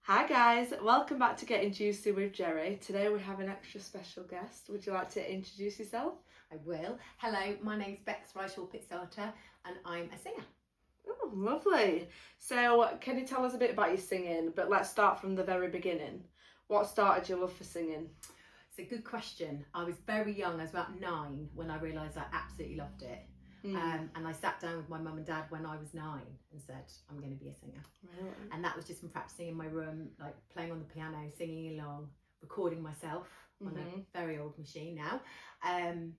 Hi guys, welcome back to Getting Juicy with Jerry. Today we have an extra special guest. Would you like to introduce yourself? I will. Hello, my name's Becky Reichwald Pizzata and I'm a singer. Oh, lovely. So can you tell us a bit about your singing? But let's start from the very beginning. What started your love for singing? It's a good question. I was very young, I was about 9 when I realised I absolutely loved it. And I sat down with my mum and dad when I was 9 and said, I'm going to be a singer. Really? And that was just from practicing in my room, like playing on the piano, singing along, recording myself on a very old machine now. And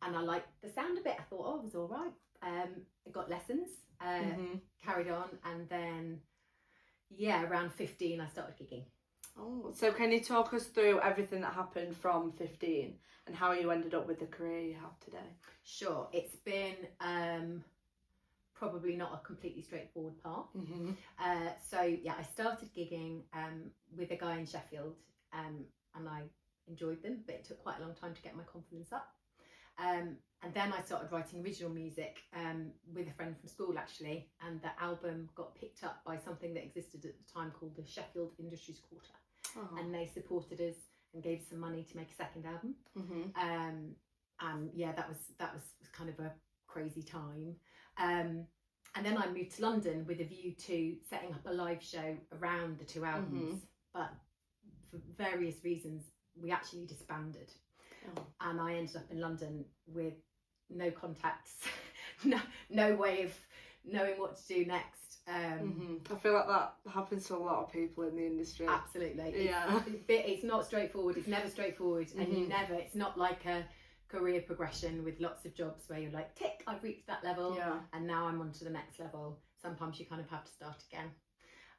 I liked the sound of it. I thought, oh, it was all right. I got lessons, carried on, and then, around 15 I started gigging. Oh, so can you talk us through everything that happened from 15 and how you ended up with the career you have today? Sure, it's been probably not a completely straightforward path. I started gigging with a guy in Sheffield, and I enjoyed them, but it took quite a long time to get my confidence up. And then I started writing original music with a friend from school actually, and the album got picked up by something that existed at the time called the Sheffield Industries Quarter. And they supported us and gave us some money to make a second album. That was kind of a crazy time. And then I moved to London with a view to setting up a live show around the two albums, but for various reasons we actually disbanded. And I ended up in London with no contacts, no way of knowing what to do next. I feel like that happens to a lot of people in the industry. Absolutely. It's not straightforward. It's never straightforward, and it's not like a career progression with lots of jobs where you're like, tick, I've reached that level, and now I'm on to the next level. Sometimes you kind of have to start again.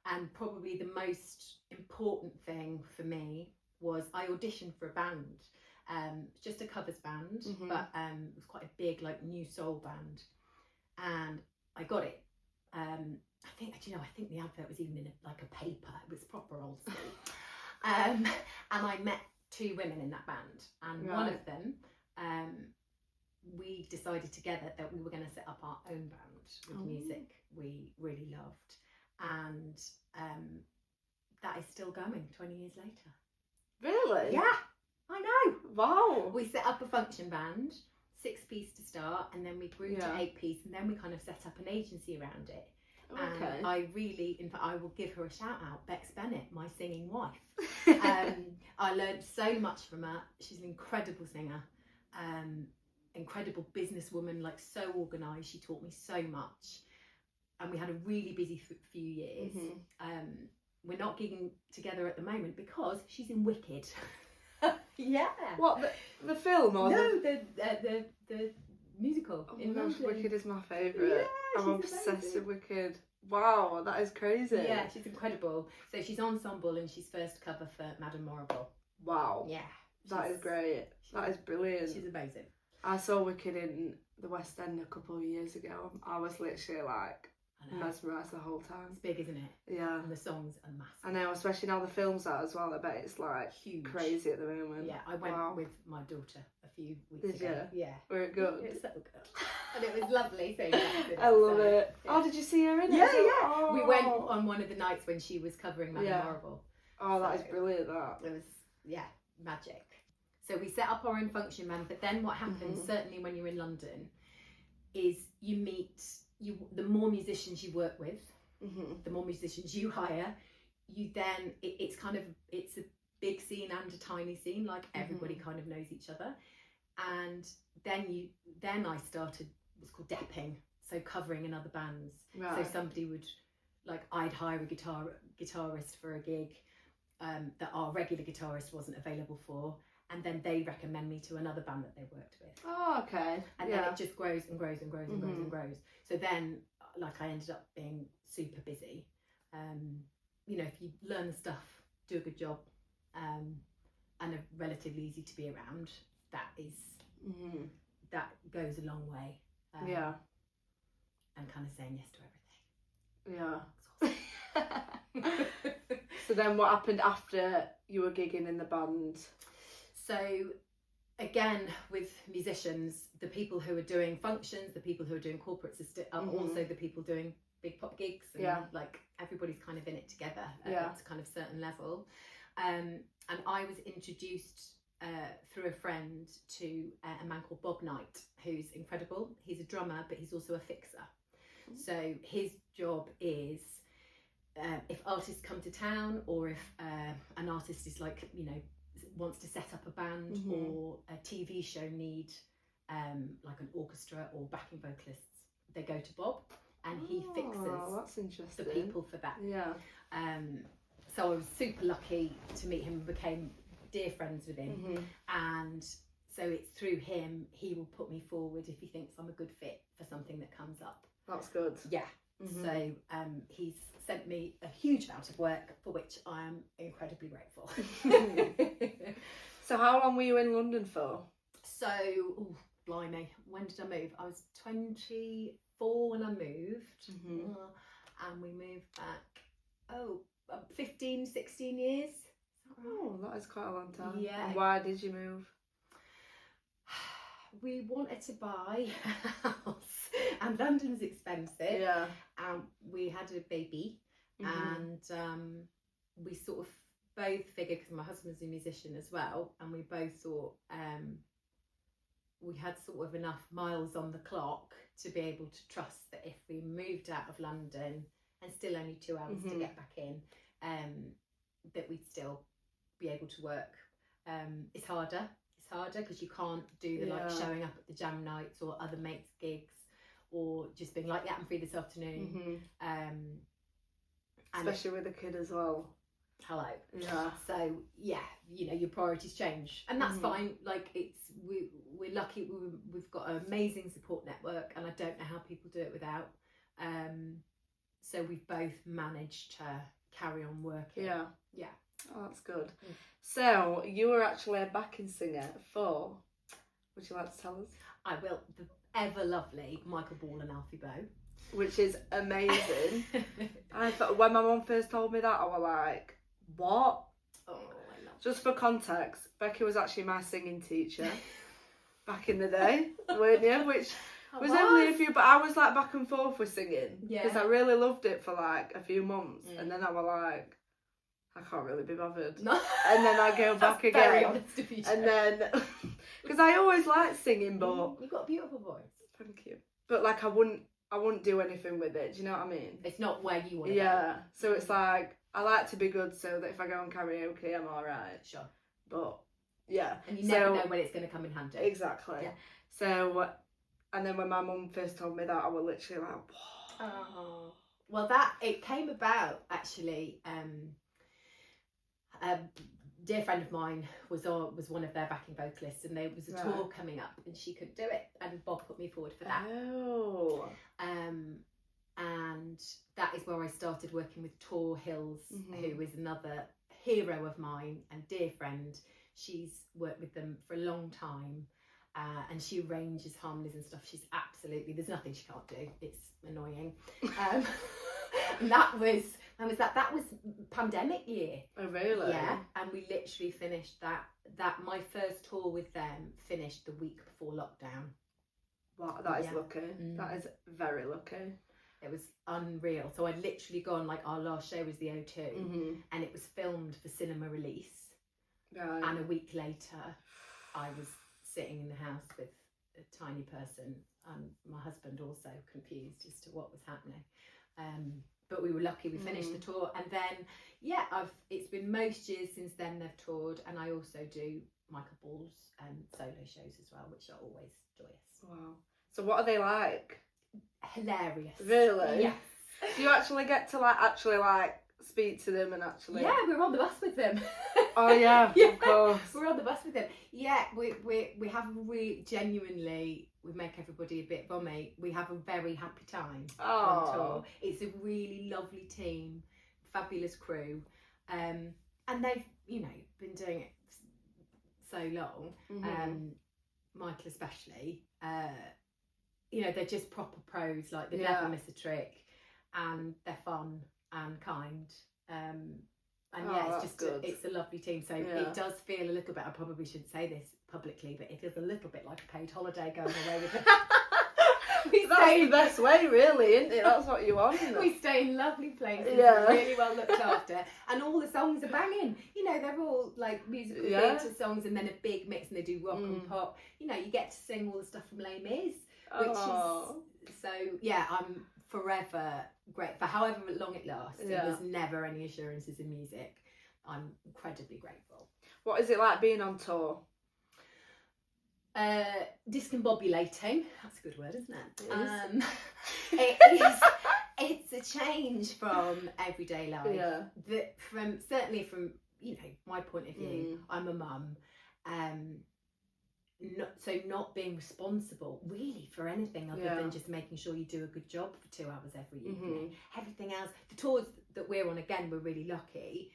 And probably the most important thing for me was I auditioned for a band. Just a covers band, but it was quite a big, like, new soul band, and I got it. I think the advert was even in a paper. It was proper old school. And I met 2 women in that band, and one of them, we decided together that we were going to set up our own band with music we really loved, and that is still going 20 years later. Really? Yeah. I know. Wow. We set up a function band, 6-piece to start, and then we grew to 8-piece, and then we kind of set up an agency around it. Okay. And I will give her a shout out, Bex Bennett, my singing wife. I learned so much from her. She's an incredible singer, incredible businesswoman, like so organised. She taught me so much, and we had a really busy few years. We're not gigging together at the moment because she's in Wicked. Yeah. What, the film or no, the musical. Oh my gosh, Wicked is my favourite. Yeah, I'm obsessed with Wicked. Wow, that is crazy. Yeah, she's incredible. So she's ensemble and she's first cover for Madame Morrible. Wow. Yeah. That is great. That is brilliant. She's amazing. I saw Wicked in the West End a couple of years ago. I was literally like mesmerised the whole time. It's big, isn't it? Yeah. And the songs are massive. I know, especially now the film's out as well. I bet it's like huge, crazy at the moment. Yeah, I went with my daughter a few weeks ago. Did you? Yeah. Were it good? It was so good. And it was lovely seeing her. I love it. Yeah. Oh, did you see her in it? Yeah. Oh. We went on one of the nights when she was covering Madame Morrible. Oh, that is brilliant, that. It was, magic. So we set up our own function band, but then what happens, certainly when you're in London, is you meet, the more musicians you work with, the more musicians you hire, you then, it's a big scene and a tiny scene, like everybody kind of knows each other. And then I started what's called depping, so covering in other bands. So somebody would, like, I'd hire a guitarist for a gig that our regular guitarist wasn't available for, and then they recommend me to another band that they worked with. Oh, okay. And then it just grows and grows and grows and grows and grows. So then, like, I ended up being super busy. If you learn the stuff, do a good job, and are relatively easy to be around, that goes a long way. And kind of saying yes to everything. Yeah. So then what happened after you were gigging in the band? So again, with musicians, the people who are doing functions, the people who are doing corporates are also the people doing big pop gigs, and like everybody's kind of in it together at a kind of certain level. And I was introduced through a friend to a man called Bob Knight, who's incredible. He's a drummer, but he's also a fixer. So his job is, if artists come to town, or if an artist is like, you know, wants to set up a band, or a TV show need like an orchestra or backing vocalists, they go to Bob, and he fixes the people for that. So I was super lucky to meet him and became dear friends with him. And so it's through him, he will put me forward if he thinks I'm a good fit for something that comes up. That's good. Yeah. So he's sent me a huge amount of work, for which I am incredibly grateful. So how long were you in London for? So, blimey, when did I move? I was 24 when I moved, and we moved back, 15, 16 years. Oh, that is quite a long time. Yeah. And why did you move? We wanted to buy a house, and London's expensive. Yeah. And we had a baby, and we sort of both figured, because my husband's a musician as well, and we both thought we had sort of enough miles on the clock to be able to trust that if we moved out of London, and still only 2 hours to get back in, that we'd still be able to work. It's harder because you can't do the like showing up at the jam nights or other mates' gigs, or just being like, yeah, I'm free this afternoon. Especially with a kid as well. Hello. Yeah. So yeah, you know, your priorities change, and that's fine. Like we're lucky. We've got an amazing support network, and I don't know how people do it without. So we've both managed to carry on working. Yeah. Yeah. Oh, that's good. So you were actually a backing singer for, would you like to tell us? I will. The ever lovely Michael Ball and Alfie Bow. Which is amazing. I thought, when my mum first told me that, I was like, what? Oh, I love Just for context, Becky was actually my singing teacher back in the day, weren't you? Which was only a few, but I was like back and forth with singing. Because I really loved it for like a few months. And then I was like, I can't really be bothered. No. And then I go back again. Very honest of you. And then, because I always liked singing, but you've got a beautiful voice. Thank you. But like I wouldn't do anything with it. Do you know what I mean? It's not where you want to go. So it's like I like to be good, so that if I go on karaoke, I'm all right. Sure. But yeah, and you never know when it's going to come in handy. Exactly. Yeah. So, and then when my mum first told me that, I was literally like, whoa. Oh. Well, it came about actually. A dear friend of mine was one of their backing vocalists, and there was a tour coming up, and she couldn't do it, and Bob put me forward for that. Oh. And that is where I started working with Tor Hills, who is another hero of mine and dear friend. She's worked with them for a long time, and she arranges harmonies and stuff. She's absolutely, there's nothing she can't do. It's annoying. And that was pandemic year. Oh really? Yeah, and we literally finished that my first tour with them finished the week before lockdown. Wow, that is lucky. That is very lucky. It was unreal. So I'd literally gone, like, our last show was the O2, and it was filmed for cinema release. Right. And a week later, I was sitting in the house with a tiny person, and my husband also confused as to what was happening. But we were lucky. We finished the tour, and then it's been most years since then they've toured, and I also do Michael Ball's solo shows as well, which are always joyous. Wow. So what are they like? Hilarious. Really? Yes. Do you actually get to actually speak to them and actually? Yeah, we're on the bus with them. Oh yeah, of course. We're on the bus with them. Yeah, we have genuinely, we make everybody a bit bummy. We have a very happy time on tour. It's a really lovely team, fabulous crew, and they've been doing it so long. Michael especially. They're just proper pros. Like, they never miss a trick, and they're fun and kind. It's just it's a lovely team. So it does feel a little bit, I probably shouldn't say this publicly, but it feels a little bit like a paid holiday going away with them. That's the best way, really, isn't it? That's what you want. We stay in lovely places, really well looked after, and all the songs are banging. You know, they're all like musical theatre songs, and then a big mix, and they do rock and pop. You know, you get to sing all the stuff from Les Mis, which is so. Yeah, I'm forever great for however long it lasts. There's never any assurances in music. I'm incredibly grateful. What is it like being on tour? Discombobulating. That's a good word, isn't it? It is. It's a change from everyday life. Yeah. Certainly from you know my point of view. I'm a mum. Not being responsible really for anything other than just making sure you do a good job for 2 hours every evening. Everything else, the tours that we're on, again, we're really lucky.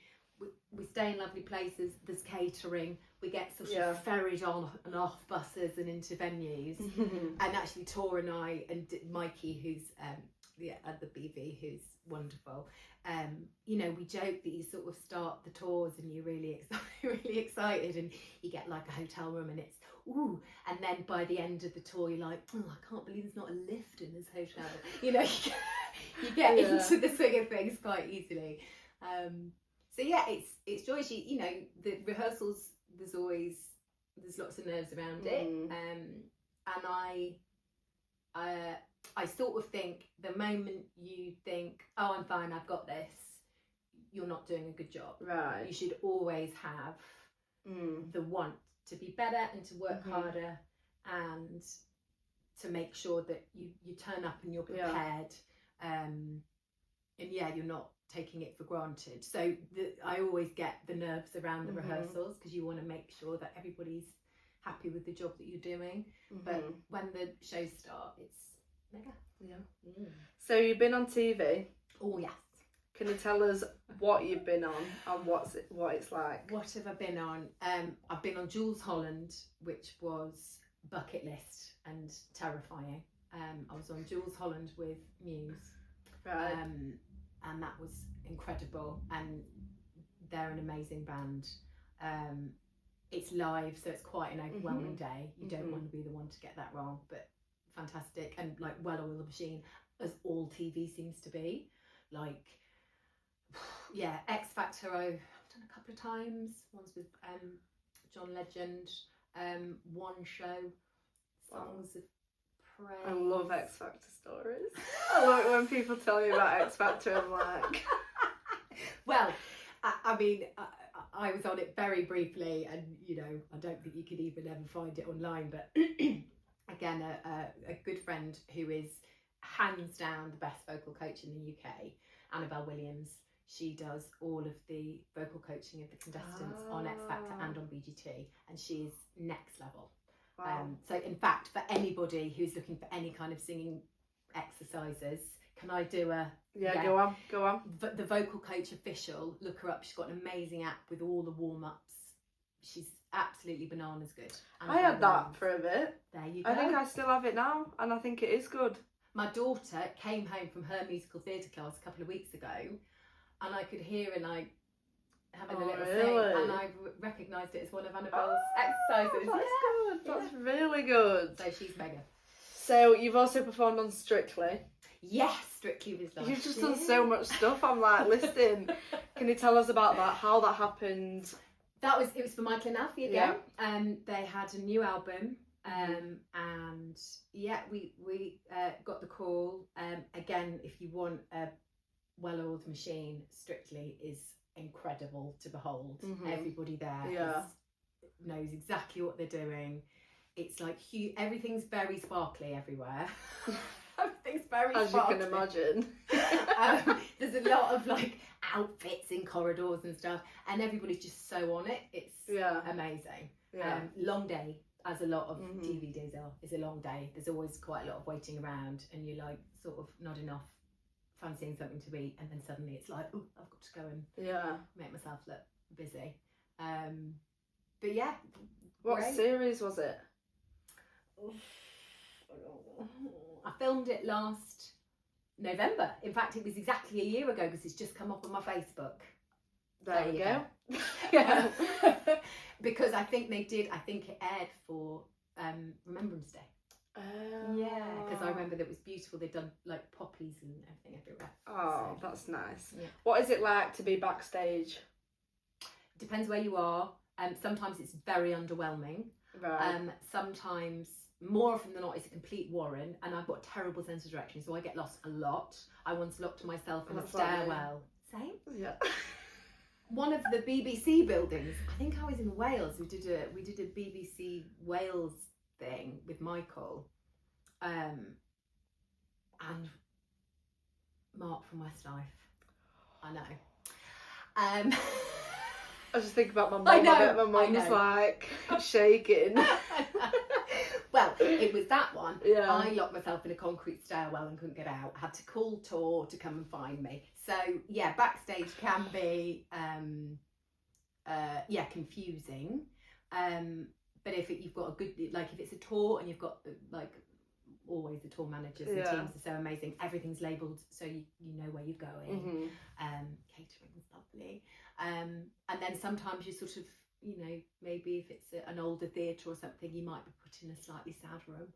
We stay in lovely places. There's catering. We get sort of ferried on and off buses and into venues. And actually, Tor and I and Mikey, who's at the BV, who's wonderful. You know, we joke that you sort of start the tours and you're really excited, and you get like a hotel room and it's ooh, and then by the end of the tour you're like, oh, I can't believe there's not a lift in this hotel. You know, you get into the swing of things quite easily. So yeah, it's joyous. You know, the rehearsals, there's lots of nerves around it, and I sort of think the moment you think, oh, I'm fine, I've got this, you're not doing a good job. Right. You should always have the want to be better and to work harder and to make sure that you turn up and you're prepared. And you're not taking it for granted. So I always get the nerves around the rehearsals, because you want to make sure that everybody's happy with the job that you're doing. But when the shows start, it's mega. So you've been on TV. Oh yes. Can you tell us what you've been on and what it's like? What have I been on? I've been on Jules Holland, which was bucket list and terrifying. I was on Jules Holland with Muse. Right. And that was incredible, and they're an amazing band. It's live, so it's quite an overwhelming day. You don't want to be the one to get that wrong, but fantastic, and like well-oiled machine, as all TV seems to be. Like, yeah, X Factor I've done a couple of times. One's with John Legend. One show, Songs of Praise. I love X Factor stories. I love it when people tell me about X Factor. I'm like, well, I mean, I was on it very briefly, and you know, I don't think you could even ever find it online. But again, a good friend who is hands down the best vocal coach in the UK, Annabelle Williams. She does all of the vocal coaching of the contestants on X Factor and on BGT, and she's next level. Wow. So in fact, for anybody who's looking for any kind of singing exercises, can I do a go on. The vocal coach official, look her up. She's got an amazing app with all the warm-ups. She's absolutely bananas good. I had that for a bit. There you go. I think I still have it now, and I think it is good. My daughter came home from her musical theatre class a couple of weeks ago, and I could hear her like having a little sing, and I recognised it as one of Annabelle's exercises. That's good. That's really good. So she's mega. So you've also performed on Strictly. Yes, Strictly was last You've just done so much stuff. I'm like listening. Can you tell us about that? How that happened? It was for Michael and Alfie again. They had a new album. And yeah, we got the call. Again, if you want a well-oiled machine, Strictly is incredible to behold. Everybody there knows exactly what they're doing. It's like everything's very sparkly everywhere. Everything's very as sparkly. You can imagine. There's a lot of like outfits in corridors and stuff, and everybody's just so on it. It's amazing. Long day, as a lot of TV days are, is a long day. There's always quite a lot of waiting around, and you're like sort of nodding off, fancying something to eat, and then suddenly it's like, oh, I've got to go and make myself look busy. But yeah. What series was it? I filmed it last November. In fact, it was exactly a year ago, because it's just come up on my Facebook. There you go. Yeah. Because I think it aired for Remembrance Day. Yeah, because I remember that it was beautiful. They'd done like poppies and everything everywhere. Oh, so, that's nice. Yeah. What is it like to be backstage? Depends where you are. Sometimes it's very underwhelming. Right. Sometimes, more often than not, it's a complete warren, and I've got a terrible sense of direction, so I get lost a lot. I once locked myself in a stairwell. Same. Yeah. One of the BBC buildings. I think I was in Wales. We did a BBC Wales thing with Michael, and Mark from Westlife. I know. I just think about my mum. I bet my mum's like shaking. Well, it was that one. Yeah. I locked myself in a concrete stairwell and couldn't get out. I had to call Tor to come and find me. So yeah, backstage can be confusing. But if you've got a good, like if it's a tour and you've got like always the tour managers and teams are so amazing. Everything's labelled so you know where you're going. Catering is lovely. And then sometimes you sort of, you know, maybe if it's an older theatre or something, you might be put in a slightly sad room,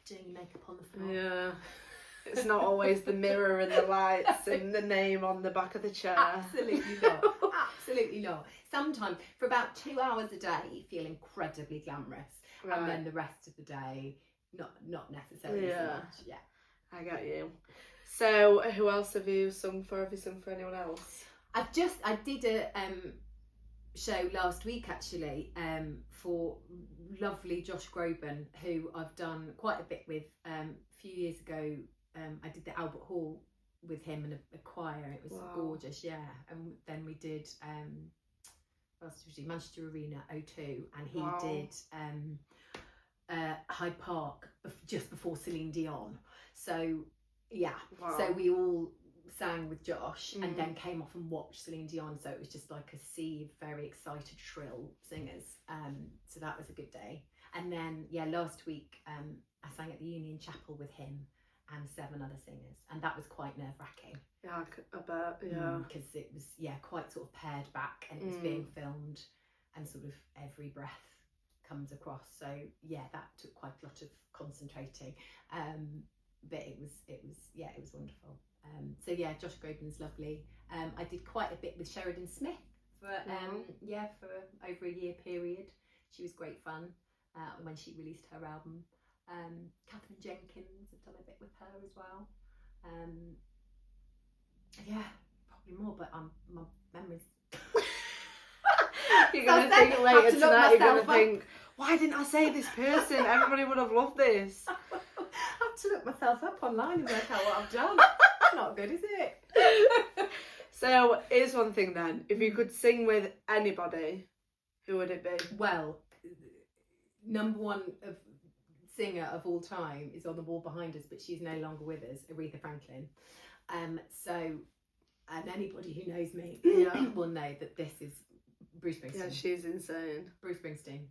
doing your makeup on the floor. Yeah. It's not always the mirror and the lights and the name on the back of the chair. Absolutely not. Absolutely not. Sometimes for about 2 hours a day you feel incredibly glamorous, and then the rest of the day not necessarily so much. Yeah, I get you. So who else have you sung for? Have you sung for anyone else? I did a show last week actually for lovely Josh Groban, who I've done quite a bit with. A few years ago I did the Albert Hall with him and a choir. It was gorgeous, yeah. And then we did what else did we do? Manchester Arena O2, and he did Hyde Park just before Celine Dion. So yeah, so we all sang with Josh and then came off and watched Celine Dion. So it was just like a sea of very excited, shrill singers. So that was a good day. And then last week I sang at the Union Chapel with him and 7 other singers, and that was quite nerve-wracking. Yeah, I bet. Yeah, because it was quite sort of pared back, and it was being filmed, and sort of every breath comes across. So yeah, that took quite a lot of concentrating. But it was wonderful. So yeah, Josh Groban's lovely. I did quite a bit with Sheridan Smith for over a year period. She was great fun when she released her album. Catherine Jenkins, I've done a bit with her as well. Probably more, but my memories. You're going to think later tonight, you're going to think, why didn't I say this person? Everybody would have loved this. I have to look myself up online and work out what I've done. Not good, is it? So here's one thing then. If you could sing with anybody, who would it be? Well, number one singer of all time is on the wall behind us, but she's no longer with us, Aretha Franklin. And anybody who knows me will know that this is Bruce Springsteen. Yeah, she's insane. Bruce Springsteen,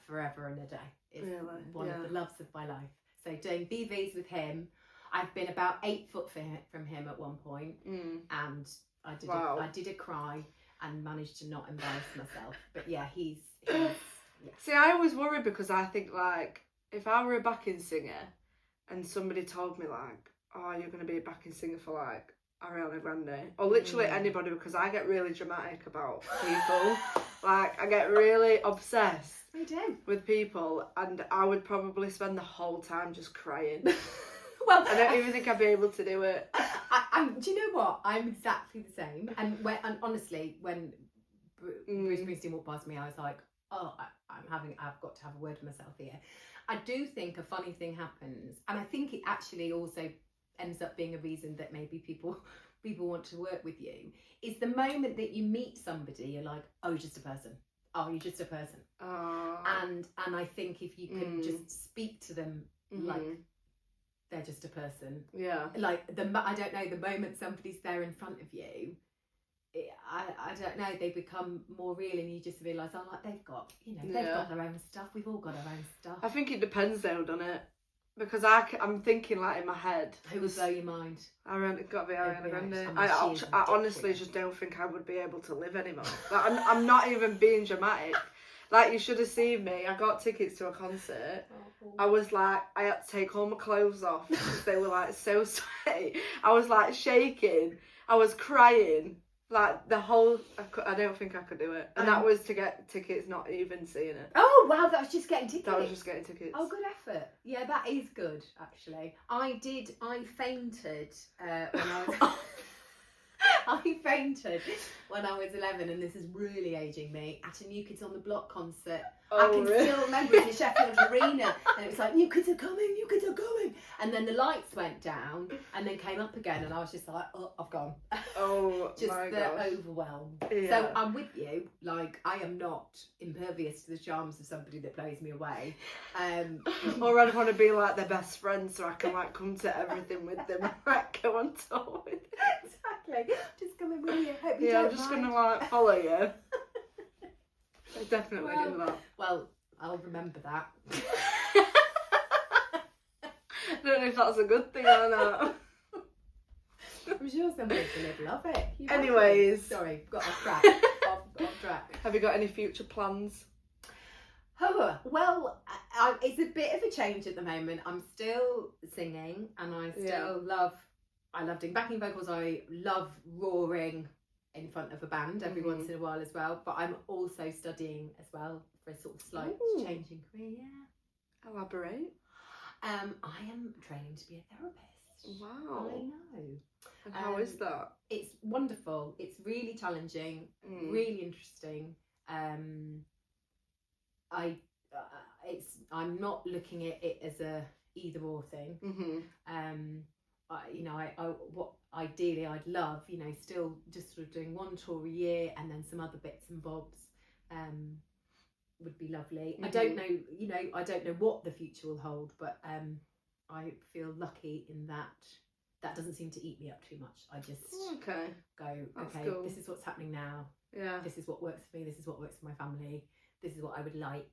forever and a day. It's one of the loves of my life. So doing BVs with him, I've been about 8 foot from him at one point, and I did a cry and managed to not embarrass myself. But yeah, he's See, I always worry because I think like, if I were a backing singer and somebody told me like, oh, you're going to be a backing singer for like Ariana Grande or literally anybody, because I get really dramatic about people. Like, I get really obsessed with people, and I would probably spend the whole time just crying. Well, I don't even think I'd be able to do it. Do you know what? I'm exactly the same. And honestly, when Bruce Springsteen walked past me, I was like, oh, I've got to have a word with myself here. I do think a funny thing happens, and I think it actually also ends up being a reason that maybe people want to work with you, is the moment that you meet somebody, you're like, oh, you're just a person. Oh, you're just a person. And I think if you can just speak to them like they're just a person. Yeah. Like I don't know, the moment somebody's there in front of you, I don't know, they become more real, and you just realise, oh, like they've got their own stuff. We've all got our own stuff. I think it depends though, doesn't it? Because I'm thinking like in my head, who would blow your mind? It's got to be Ariana Grande. I honestly just don't think I would be able to live anymore. Like, I'm not even being dramatic. Like, you should have seen me. I got tickets to a concert. I was like, I had to take all my clothes off because they were like so sweaty. I was like shaking. I was crying. Like the whole, I don't think I could do it. And that was to get tickets, not even seeing it. Oh wow, that was just getting tickets. That was just getting tickets. Oh, good effort. Yeah, that is good actually. I fainted when I was. I fainted when I was 11, and this is really aging me, at a New Kids on the Block concert. I can still remember it in the Sheffield Arena, and it was like, New Kids are coming, New Kids are coming. And then the lights went down and then came up again, and I was just like, oh, I've gone. Oh, just my the gosh. overwhelm. Yeah. So I'm with you. Like, I am not impervious to the charms of somebody that blows me away. Or I'd want to be like their best friend, so I can like come to everything with them and like go on tour with them. Exactly. Just coming with you. Hope you Yeah, don't I'm just mind. gonna like follow you. I definitely do that. Well, I'll remember that. I don't know if that's a good thing or not. I'm sure somebody's gonna love it. Anyways. Sorry, got off track. off track. Have you got any future plans? Oh, well, it's a bit of a change at the moment. I'm still singing, and I still love doing backing vocals. I love roaring in front of a band every once in a while as well. But I'm also studying as well for a sort of slight change in career. Elaborate. I am training to be a therapist. Wow. I know. And how is that? It's wonderful. It's really challenging, really interesting. I'm not looking at it as a either or thing. What ideally I'd love, still just sort of doing one tour a year and then some other bits and bobs would be lovely. I don't know, I don't know what the future will hold, but I feel lucky in that doesn't seem to eat me up too much. I just go, okay, cool. This is what's happening now. Yeah. This is what works for me. This is what works for my family. This is what I would like.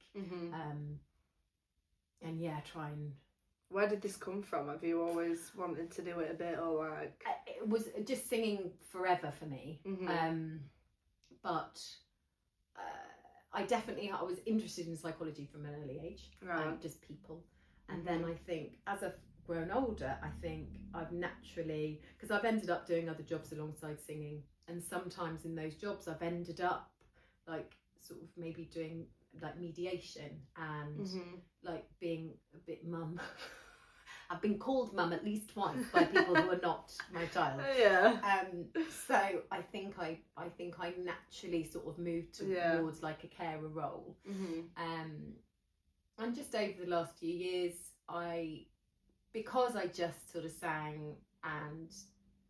And yeah, try and... Where did this come from? Have you always wanted to do it a bit, or like... It was just singing forever for me. But I was interested in psychology from an early age. Right. Just people. And then I think, as I've grown older, I think I've naturally... Because I've ended up doing other jobs alongside singing. And sometimes in those jobs, I've ended up, like, sort of maybe doing... like mediation and like being a bit mum. I've been called mum at least twice by people who are not my child. Yeah. So I think I naturally sort of moved towards like a carer role. And just over the last few years, because I just sort of sang and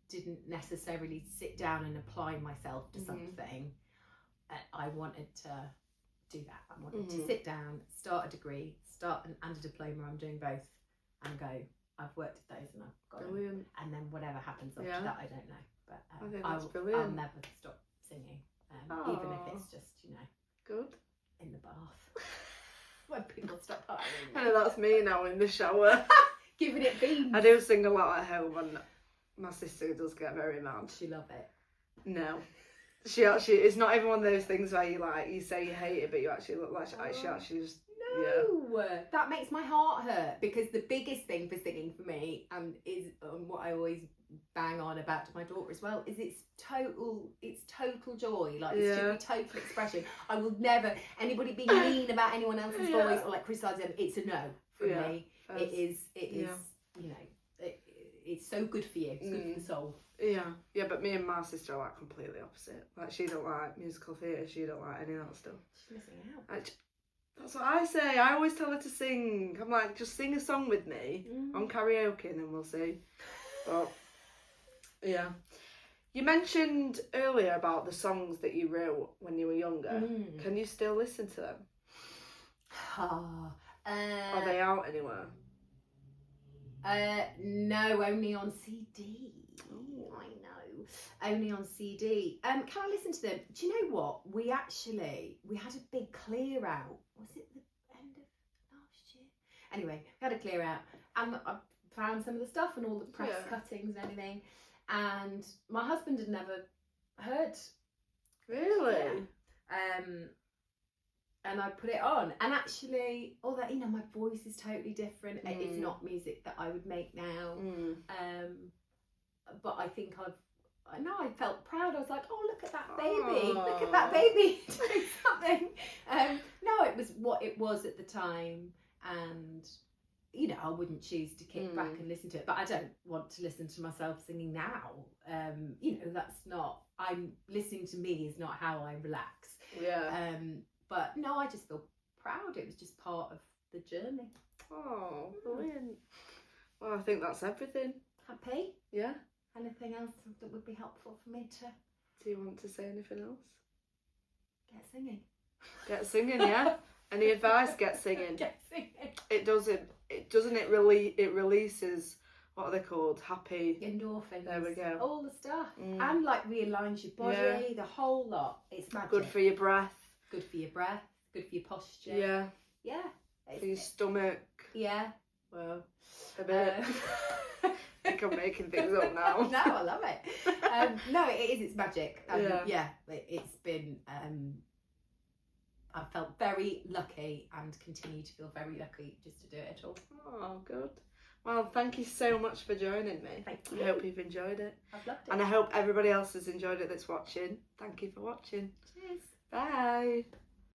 didn't necessarily sit down and apply myself to something, I wanted to do that. I wanted to sit down, start a degree, and a diploma. I'm doing both, and go. I've worked at those, and I've got them. And then whatever happens after that, I don't know. But I think that's brilliant. I'll never stop singing, even if it's just good in the bath when people stop hiring me. I know that's me now in the shower, giving it beans. I do sing a lot at home, and my sister does get very mad. She love it. No. She actually, it's not even one of those things where you say you hate it, but you actually look like she actually just... No, that makes my heart hurt, because the biggest thing for singing for me, is what I always bang on about to my daughter as well, is it's total joy. Like, it should be total expression. I will never, anybody being mean about anyone else's voice or like criticising them, it's a no from me. It is, it's so good for you. It's good for the soul. Yeah, but me and my sister are like completely opposite. Like, she don't like musical theatre, she don't like any of that stuff. She's missing out. That's what I say. I always tell her to sing. I'm like, just sing a song with me on karaoke and then we'll see. But yeah. You mentioned earlier about the songs that you wrote when you were younger. Can you still listen to them? Are they out anywhere? No, only on CD. Oh, I know. Only on CD. Can I listen to them? Do you know what? We had a big clear out. Was it the end of last year? Anyway, we had a clear out, and I found some of the stuff and all the press cuttings and everything. And my husband had never heard. Really? Yeah. and I put it on, and actually, although you know my voice is totally different, it's not music that I would make now. But I think I felt proud. I was like, oh, look at that baby, look at that baby doing something. No, it was what it was at the time, and you know, I wouldn't choose to kick back and listen to it, but I don't want to listen to myself singing now. You know, that's not. Listening to me is not how I relax. Yeah. But no, I just feel proud. It was just part of the journey. Oh, brilliant. Well, I think that's everything. Happy? Yeah. Anything else that would be helpful for me to... Do you want to say anything else? Get singing. Get singing, yeah. Any advice? Get singing. Get singing. It releases, what are they called? Happy... Endorphins. There we go. All the stuff. And like realigns your body, the whole lot. It's magic. Good for your breath. Good for your breath. Good for your posture. Yeah. Yeah. For your stomach. Yeah. Well, a bit. I think I'm making things up now. No, I love it. No, it is. It's magic. It's been. I felt very lucky and continue to feel very lucky just to do it at all. Oh, good. Well, thank you so much for joining me. Thank you. I hope you've enjoyed it. I've loved it. And I hope everybody else has enjoyed it that's watching. Thank you for watching. Cheers. Bye.